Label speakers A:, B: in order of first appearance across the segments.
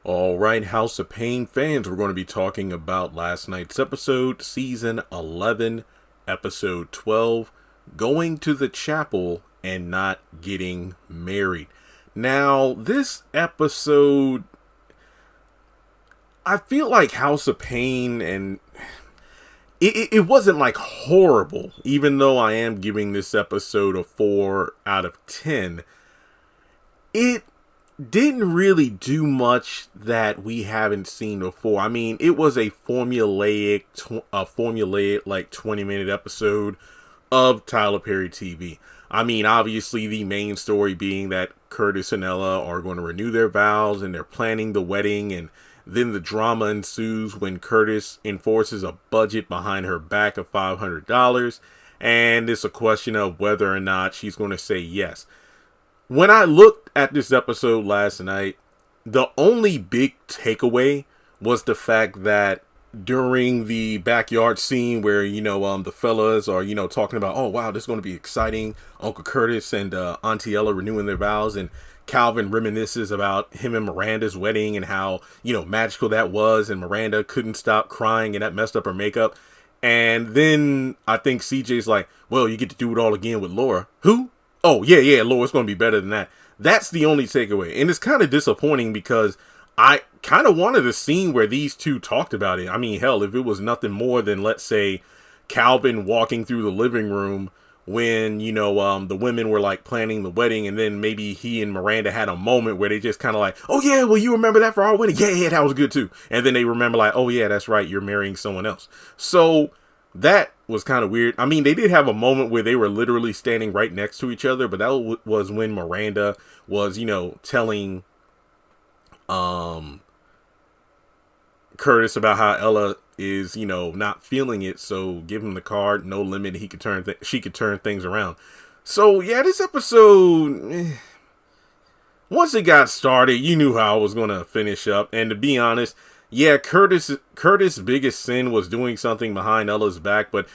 A: All right, House of Payne fans, we're going to be talking about last night's episode, Season 11, Episode 12, Going to the Chapel and Not Getting Married. Now, this episode, I feel like House of Payne, and it wasn't like horrible, even though I am giving this episode a 4 out of 10. It didn't really do much that we haven't seen before. I mean, it was a formulaic like 20-minute episode of Tyler Perry TV. I mean, obviously the main story being that Curtis and Ella are going to renew their vows and they're planning the wedding, and then the drama ensues when Curtis enforces a budget behind her back of $500, and it's a question of whether or not she's going to say yes. When I looked at this episode last night, the only big takeaway was the fact that during the backyard scene where, the fellas are, talking about, oh, wow, this is going to be exciting. Uncle Curtis and Auntie Ella renewing their vows, and Calvin reminisces about him and Miranda's wedding and how, magical that was, and Miranda couldn't stop crying and that messed up her makeup. And then I think CJ's like, well, you get to do it all again with Laura. Who? Oh, yeah, Laura's going to be better than that. That's the only takeaway. And it's kind of disappointing because I kind of wanted a scene where these two talked about it. I mean, hell, if it was nothing more than, let's say, Calvin walking through the living room when, the women were, like, planning the wedding, and then maybe he and Miranda had a moment where they just kind of like, oh, yeah, well, you remember that for our wedding? Yeah, that was good, too. And then they remember, like, oh, yeah, that's right, you're marrying someone else. So that was kind of weird. I mean, they did have a moment where they were literally standing right next to each other, but that was when Miranda was, telling Curtis about how Ella is, not feeling it, so give him the card, no limit, she could turn things around. So yeah, this episode, once it got started, you knew how it was going to finish up, and to be honest, yeah, Curtis' biggest sin was doing something behind Ella's back, but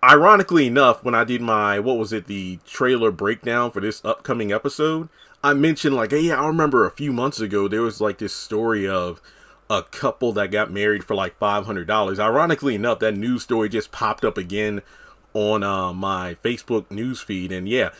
A: ironically enough, when I did the trailer breakdown for this upcoming episode, I mentioned, like, hey, yeah, I remember a few months ago, there was, like, this story of a couple that got married for, like, $500. Ironically enough, that news story just popped up again on my Facebook news feed, and yeah,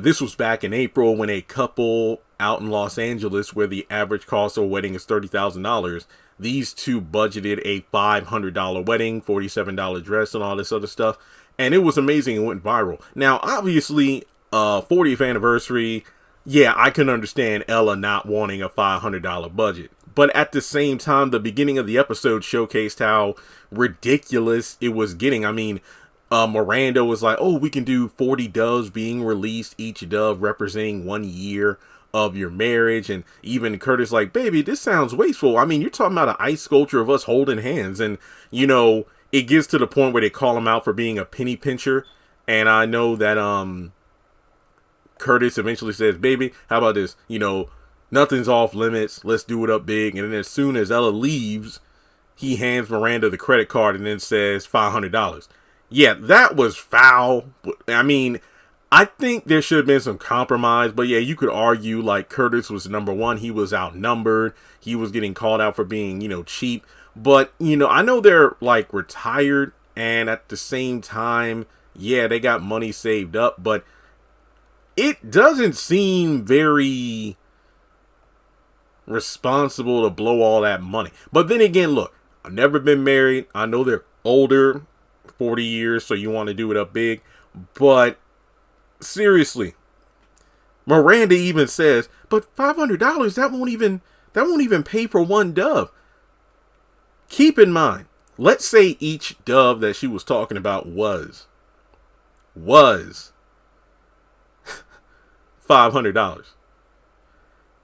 A: this was back in April when a couple out in Los Angeles, where the average cost of a wedding is $30,000, these two budgeted a $500 wedding, $47 dress, and all this other stuff. And it was amazing. It went viral. Now, obviously, 40th anniversary, yeah, I can understand Ella not wanting a $500 budget. But at the same time, the beginning of the episode showcased how ridiculous it was getting. I mean, Miranda was like, oh, we can do 40 doves being released, each dove representing 1 year of your marriage. And even Curtis like, baby, this sounds wasteful. I mean, you're talking about an ice sculpture of us holding hands, and it gets to the point where they call him out for being a penny pincher. And I know that Curtis eventually says, baby, how about this, nothing's off limits, let's do it up big. And then as soon as Ella leaves, he hands Miranda the credit card and then says $500. Yeah, that was foul. I mean, I think there should have been some compromise, but yeah, you could argue like Curtis was number one. He was outnumbered. He was getting called out for being, cheap. But, I know they're like retired, and at the same time, yeah, they got money saved up, but it doesn't seem very responsible to blow all that money. But then again, look, I've never been married. I know they're older, 40 years, so you want to do it up big, but seriously, Miranda even says, but $500, that won't even pay for one dove. Keep in mind, let's say each dove that she was talking about was $500.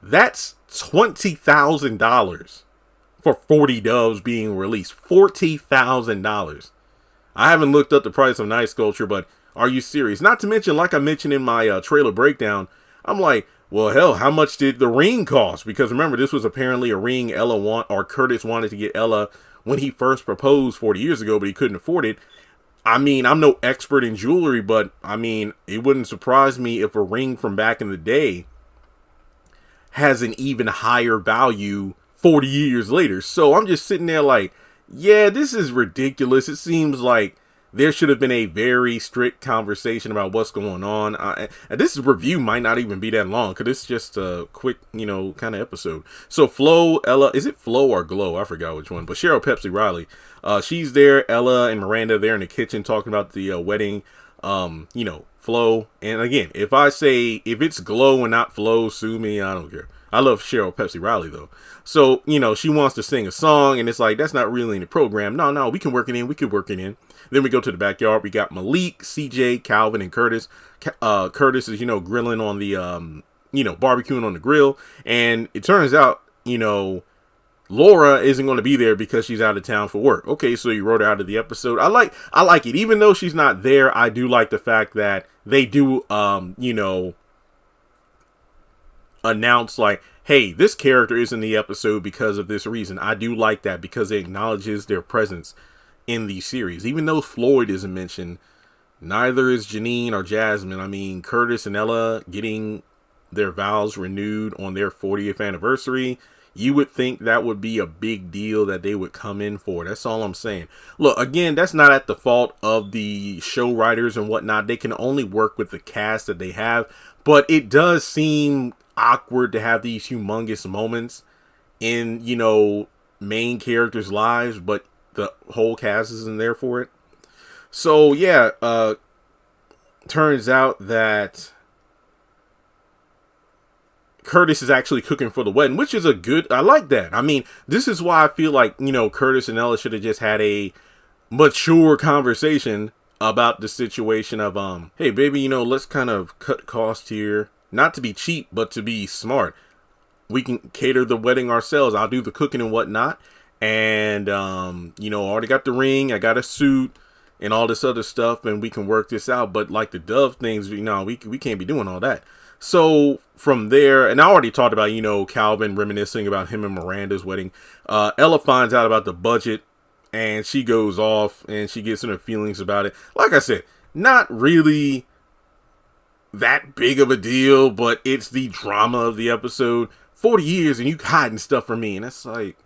A: That's $20,000 for 40 doves being released. $40,000. I haven't looked up the price of an ice sculpture, but are you serious? Not to mention, like I mentioned in my trailer breakdown, I'm like, well, hell, how much did the ring cost? Because remember, this was apparently a ring Curtis wanted to get Ella when he first proposed 40 years ago, but he couldn't afford it. I mean, I'm no expert in jewelry, but I mean, it wouldn't surprise me if a ring from back in the day has an even higher value 40 years later. So I'm just sitting there like, yeah, this is ridiculous. It seems like there should have been a very strict conversation about what's going on. And this review might not even be that long because it's just a quick, kind of episode. So Flo, Ella, is it Flo or Glow? I forgot which one. But Cheryl Pepsi Riley, she's there. Ella and Miranda there in the kitchen talking about the wedding. Flo. And again, if it's Glow and not Flo, sue me. I don't care. I love Cheryl Pepsi Riley though. So, she wants to sing a song and it's like, that's not really in the program. No, we can work it in. We could work it in. Then we go to the backyard. We got Malik, CJ, Calvin, and Curtis. Curtis is, grilling on the, barbecuing on the grill. And it turns out, Laura isn't going to be there because she's out of town for work. Okay, so you wrote her out of the episode. I like it. Even though she's not there, I do like the fact that they do, announce like, hey, this character is in the episode because of this reason. I do like that because it acknowledges their presence in the series. Even though Floyd isn't mentioned, neither is Janine or Jasmine. I mean, Curtis and Ella getting their vows renewed on their 40th anniversary. You would think that would be a big deal that they would come in for. That's all I'm saying. Look, again, that's not at the fault of the show writers and whatnot. They can only work with the cast that they have. But it does seem awkward to have these humongous moments in, main characters' lives, but the whole cast isn't there for it. So yeah, turns out that Curtis is actually cooking for the wedding, which is I like that. I mean, this is why I feel like, Curtis and Ella should have just had a mature conversation about the situation of, hey baby, let's kind of cut costs here. Not to be cheap, but to be smart. We can cater the wedding ourselves. I'll do the cooking and whatnot. And, already got the ring. I got a suit and all this other stuff. And we can work this out. But like the Dove things, we can't be doing all that. So from there, and I already talked about, Calvin reminiscing about him and Miranda's wedding. Ella finds out about the budget and she goes off and she gets in her feelings about it. Like I said, not really that big of a deal, but it's the drama of the episode. 40 years and you hiding stuff from me. And it's like,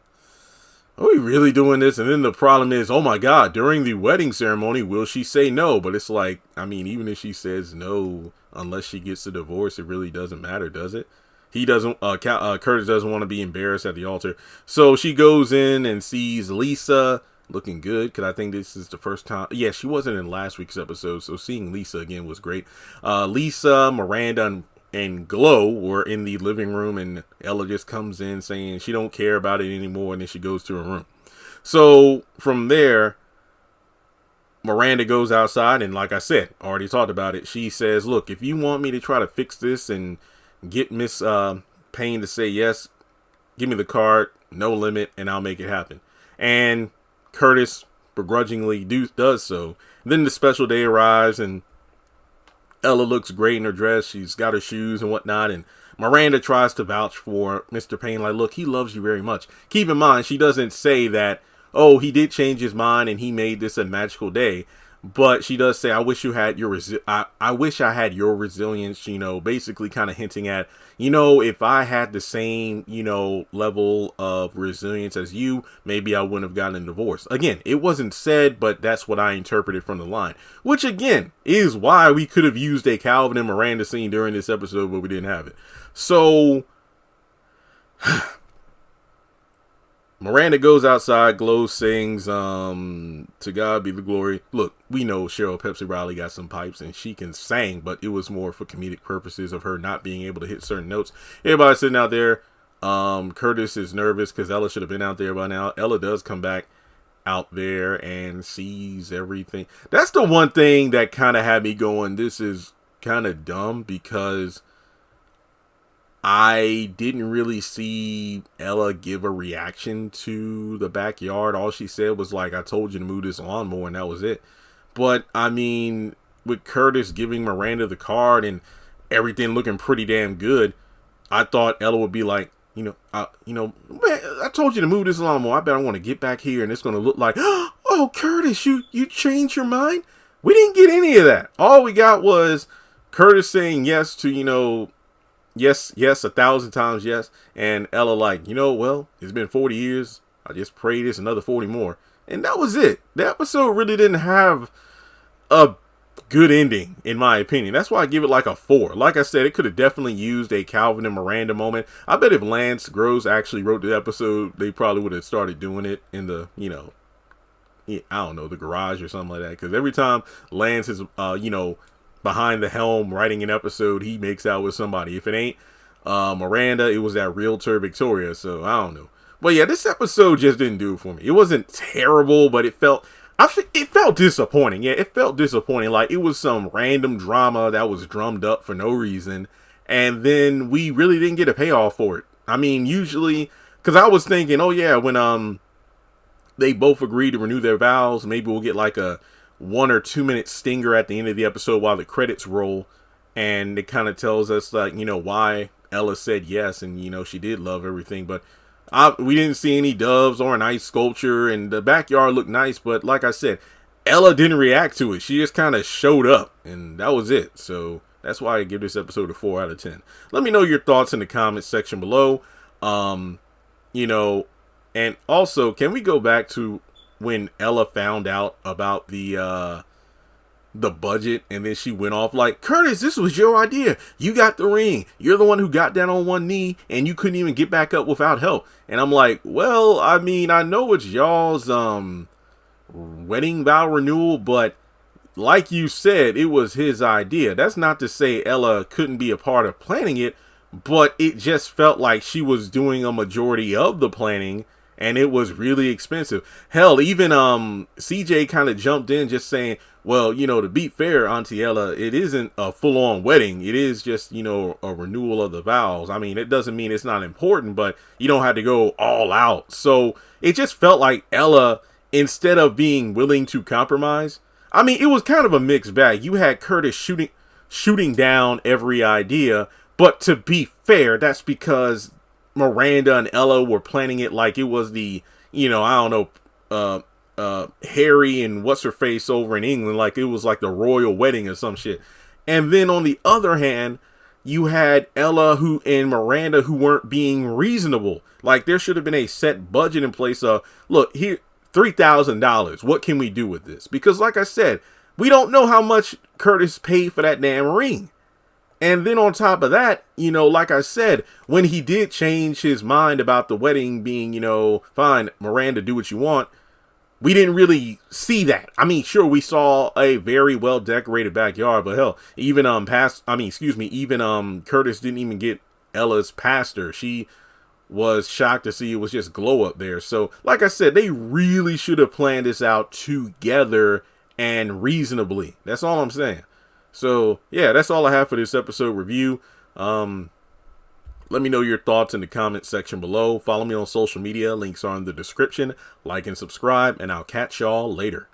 A: are we really doing this? And then the problem is, oh my God, during the wedding ceremony, will she say no? But it's like, I mean, even if she says no, unless she gets a divorce, it really doesn't matter, does it? He doesn't, Curtis doesn't want to be embarrassed at the altar. So she goes in and sees Lisa looking good, because I think this is the first time. Yeah, she wasn't in last week's episode, so seeing Lisa again was great. Lisa, Miranda, and Glow were in the living room, and Ella just comes in saying she don't care about it anymore, and then she goes to her room. So from there, Miranda goes outside, and like I said, already talked about it. She says, look, if you want me to try to fix this and get Miss Payne to say yes, give me the card, no limit, and I'll make it happen. And Curtis begrudgingly does so. Then the special day arrives, and Ella looks great in her dress. She's got her shoes and whatnot, and Miranda tries to vouch for Mr. Payne, like, look, he loves you very much. Keep in mind, she doesn't say that, oh, he did change his mind and he made this a magical day. But she does say, I wish you had your I wish I had your resilience, basically kind of hinting at, if I had the same, level of resilience as you, maybe I wouldn't have gotten a divorce. Again, it wasn't said, but that's what I interpreted from the line, which again is why we could have used a Calvin and Miranda scene during this episode, but we didn't have it. So Miranda goes outside, Glow sings, To God Be the Glory. Look, we know Cheryl Pepsi Riley got some pipes and she can sing, but it was more for comedic purposes of her not being able to hit certain notes. Everybody's sitting out there. Curtis is nervous because Ella should have been out there by now. Ella does come back out there and sees everything. That's the one thing that kind of had me going, this is kind of dumb, because I didn't really see Ella give a reaction to the backyard. All she said was like, I told you to move this lawnmower, and that was it. But I mean, with Curtis giving Miranda the card and everything looking pretty damn good, I thought Ella would be like, man, I told you to move this lawnmower. I bet I want to get back here and it's going to look like, oh, Curtis, you changed your mind? We didn't get any of that. All we got was Curtis saying yes to, yes, 1,000 times yes. And Ella like, well, it's been 40 years. I just pray this another 40 more. And that was it. The episode really didn't have a good ending, in my opinion. That's why I give it like a 4. Like I said, it could have definitely used a Calvin and Miranda moment. I bet if Lance Gross actually wrote the episode, they probably would have started doing it in the, I don't know, the garage or something like that. Because every time Lance is, behind the helm writing an episode, he makes out with somebody. If it ain't Miranda, it was that realtor Victoria. So I don't know. But yeah, this episode just didn't do it for me. It wasn't terrible, but it felt disappointing. Yeah, it felt disappointing. Like it was some random drama that was drummed up for no reason. And then we really didn't get a payoff for it. I mean, usually, because I was thinking, oh yeah, when they both agree to renew their vows, maybe we'll get like a 1 or 2 minute stinger at the end of the episode while the credits roll. And it kind of tells us like, why Ella said yes. And, she did love everything. But we didn't see any doves or an ice sculpture, and the backyard looked nice, but like I said, Ella didn't react to it. She just kind of showed up, and that was it. So that's why I give this episode a 4 out of 10. Let me know your thoughts in the comments section below. And also, can we go back to when Ella found out about the budget, and then she went off like, Curtis, this was your idea. You got the ring. You're the one who got down on one knee, and you couldn't even get back up without help. And I'm like, well, I mean, I know it's y'all's wedding vow renewal, but like you said, it was his idea. That's not to say Ella couldn't be a part of planning it, but it just felt like she was doing a majority of the planning, and it was really expensive. Hell, even CJ kind of jumped in just saying, well, to be fair, Auntie Ella, it isn't a full-on wedding. It is just, a renewal of the vows. I mean, it doesn't mean it's not important, but you don't have to go all out. So it just felt like Ella, instead of being willing to compromise, I mean, it was kind of a mixed bag. You had Curtis shooting down every idea, but to be fair, that's because Miranda and Ella were planning it like it was the, I don't know, Harry and what's her face over in England, like it was like the royal wedding or some shit. And then on the other hand, you had Ella and Miranda who weren't being reasonable. Like there should have been a set budget in place of, look, here, $3,000. What can we do with this? Because like I said, we don't know how much Curtis paid for that damn ring. And then on top of that, like I said, when he did change his mind about the wedding being, fine, Miranda, do what you want, we didn't really see that. I mean, sure, we saw a very well decorated backyard, but hell, even Curtis didn't even get Ella's pastor. She was shocked to see it was just glow up there. So, like I said, they really should have planned this out together and reasonably. That's all I'm saying. So, yeah, that's all I have for this episode review. Let me know your thoughts in the comments section below. Follow me on social media. Links are in the description. Like and subscribe, and I'll catch y'all later.